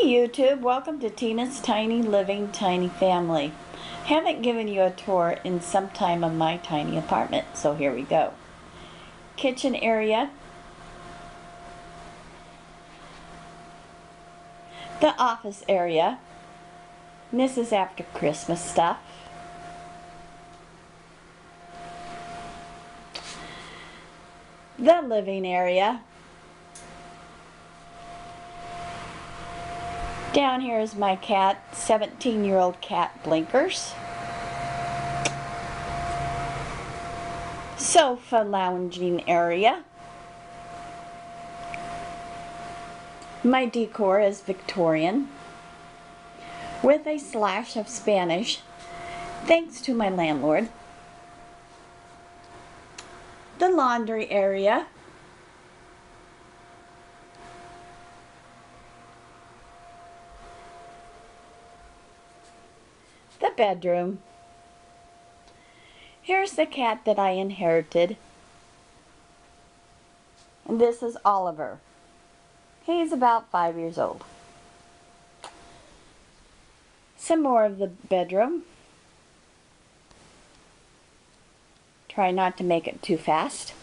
YouTube, welcome to Tina's Tiny Living Tiny Family. Haven't given you a tour in some time of my tiny apartment, so here we go. Kitchen area. The office area. And this is after Christmas stuff. The living area. Down here is my cat, 17-year-old cat Blinkers. Sofa lounging area. My decor is Victorian with a slash of Spanish, thanks to my landlord. The laundry area. The bedroom. Here's the cat that I inherited. And this is Oliver. He's about 5 years old. Some more of the bedroom. Try not to make it too fast.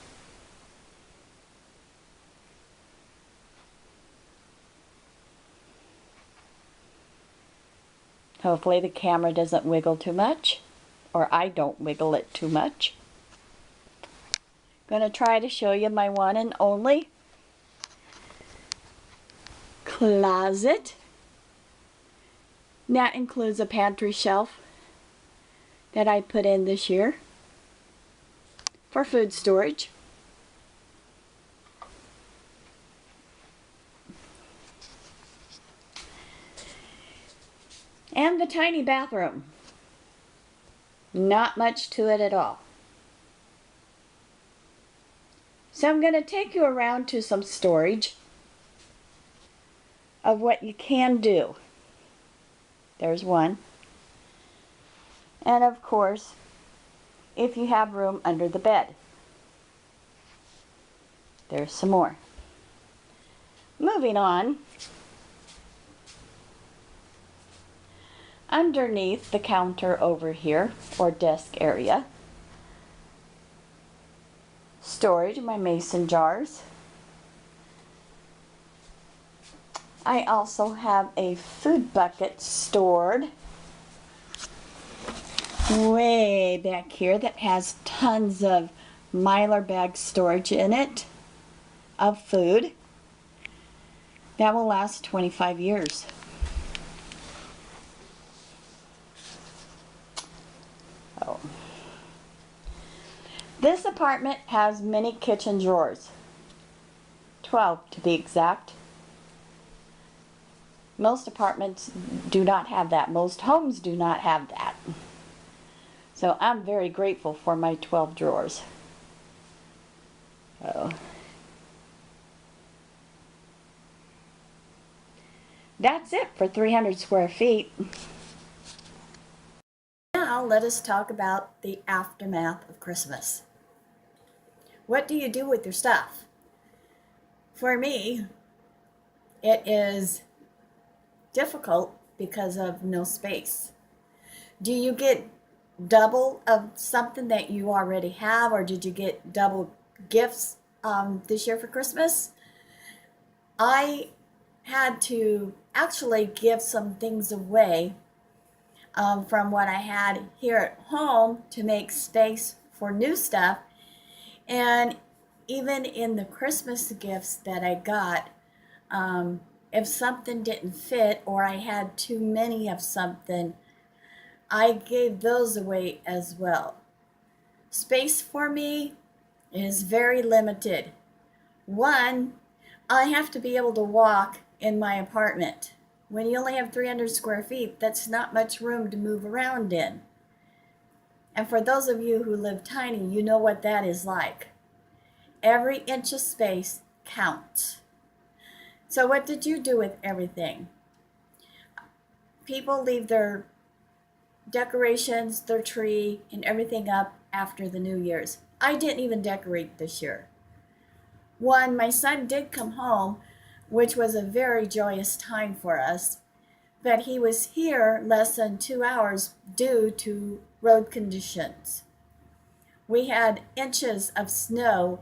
Hopefully the camera doesn't wiggle too much, or I don't wiggle it too much. Gonna try to show you my one and only closet. That includes a pantry shelf that I put in this year for food storage. And the tiny bathroom. Not much to it at all. So I'm going to take you around to some storage of what you can do. There's one. And of course, if you have room under the bed. There's some more. Moving on. Underneath the counter over here, or desk area, storage, my mason jars. I also have a food bucket stored way back here that has tons of Mylar bag storage in it of food. That will last 25 years. This apartment has many kitchen drawers, 12 to be exact. Most apartments do not have that. Most homes do not have that. So I'm very grateful for my 12 drawers. That's it for 300 square feet. Now let us talk about the aftermath of Christmas. What do you do with your stuff? For me, it is difficult because of no space. Do you get double of something that you already have, or did you get double gifts this year for Christmas? I had to actually give some things away from what I had here at home to make space for new stuff. And even in the Christmas gifts that I got, if something didn't fit or I had too many of something, I gave those away as well. Space for me is very limited. One, I have to be able to walk in my apartment. When you only have 300 square feet, that's not much room to move around in. And for those of you who live tiny, you know what that is like. Every inch of space counts. So what did you do with everything? People leave their decorations, their tree, and everything up after the New Year's. I didn't even decorate this year. One, my son did come home which was a very joyous time for us. But he was here less than 2 hours due to road conditions. We had inches of snow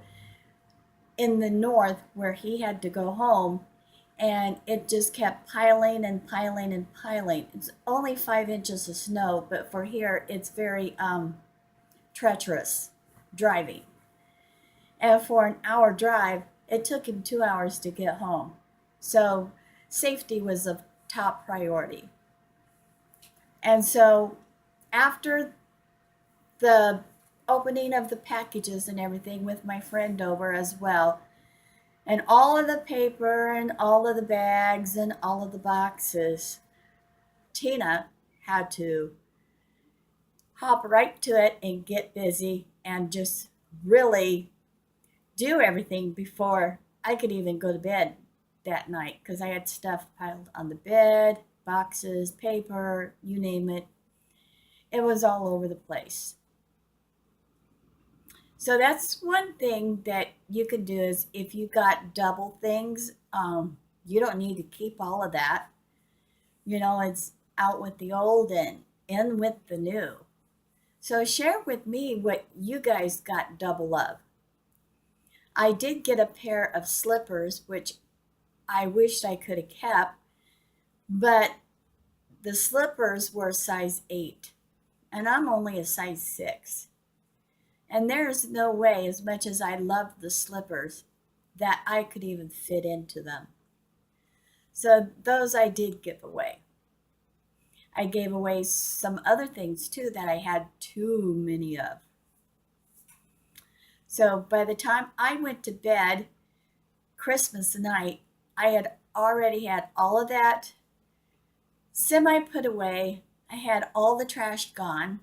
in the north where he had to go home, and it just kept piling and piling and piling. It's only 5 inches of snow, but for here it's very treacherous driving. And for an hour drive, it took him 2 hours to get home. So safety was of top priority. And so after the opening of the packages and everything with my friend over as well, and all of the paper and all of the bags and all of the boxes, Tina had to hop right to it and get busy and just really do everything before I could even go to bed that night, because I had stuff piled on the bed, boxes, paper, you name it. It was all over the place. So that's one thing that you can do is if you got double things, you don't need to keep all of that. It's out with the old and in with the new. So share with me what you guys got double of. I did get a pair of slippers, which I wished I could have kept, but the slippers were size 8, and I'm only a size 6. And there's no way, as much as I love the slippers, that I could even fit into them. So those I did give away. I gave away some other things too that I had too many of. So by the time I went to bed Christmas night, I had already had all of that semi put away. I had all the trash gone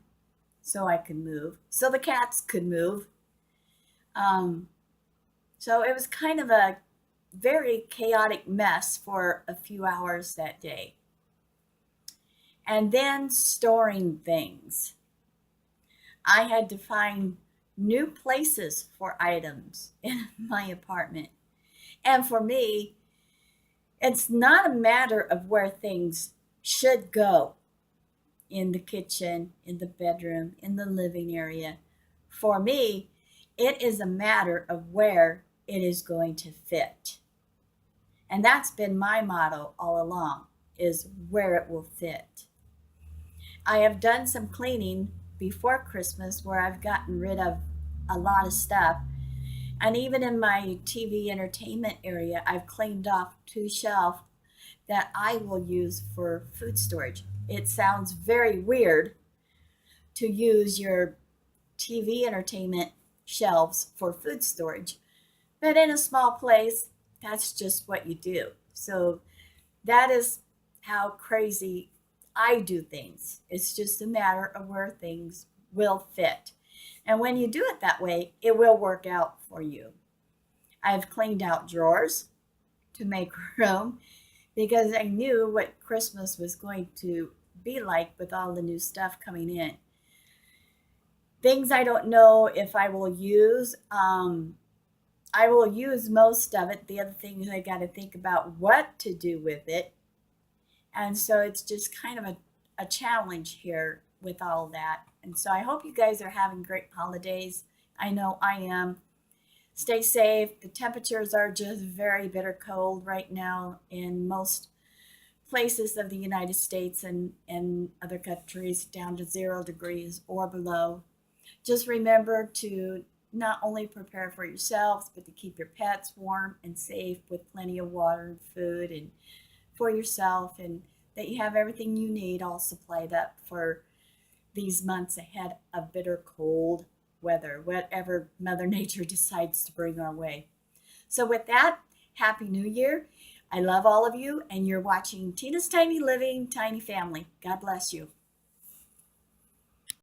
so I could move, so the cats could move. So it was kind of a very chaotic mess for a few hours that day. And then storing things. I had to find new places for items in my apartment. And for me, it's not a matter of where things should go in the kitchen, in the bedroom, in the living area. For me, it is a matter of where it is going to fit. And that's been my motto all along, is where it will fit. I have done some cleaning before Christmas where I've gotten rid of a lot of stuff. And even in my TV entertainment area, I've cleaned off 2 shelves that I will use for food storage. It sounds very weird to use your TV entertainment shelves for food storage, but in a small place, that's just what you do. So that is how crazy I do things. It's just a matter of where things will fit. And when you do it that way, it will work out for you. I've cleaned out drawers to make room because I knew what Christmas was going to be like with all the new stuff coming in. Things I don't know if I will use. I will use most of it. The other thing is I got to think about what to do with it. And so it's just kind of a challenge here with all that. And so I hope you guys are having great holidays. I know I am. Stay safe. The temperatures are just very bitter cold right now in most places of the United States and other countries, down to 0 degrees or below. Just remember to not only prepare for yourselves, but to keep your pets warm and safe with plenty of water and food, and for yourself, and that you have everything you need all supplied up for these months ahead of bitter cold weather, whatever Mother Nature decides to bring our way. So with that, Happy New Year. I love all of you, and you're watching Tina's Tiny Living, Tiny Family. God bless you.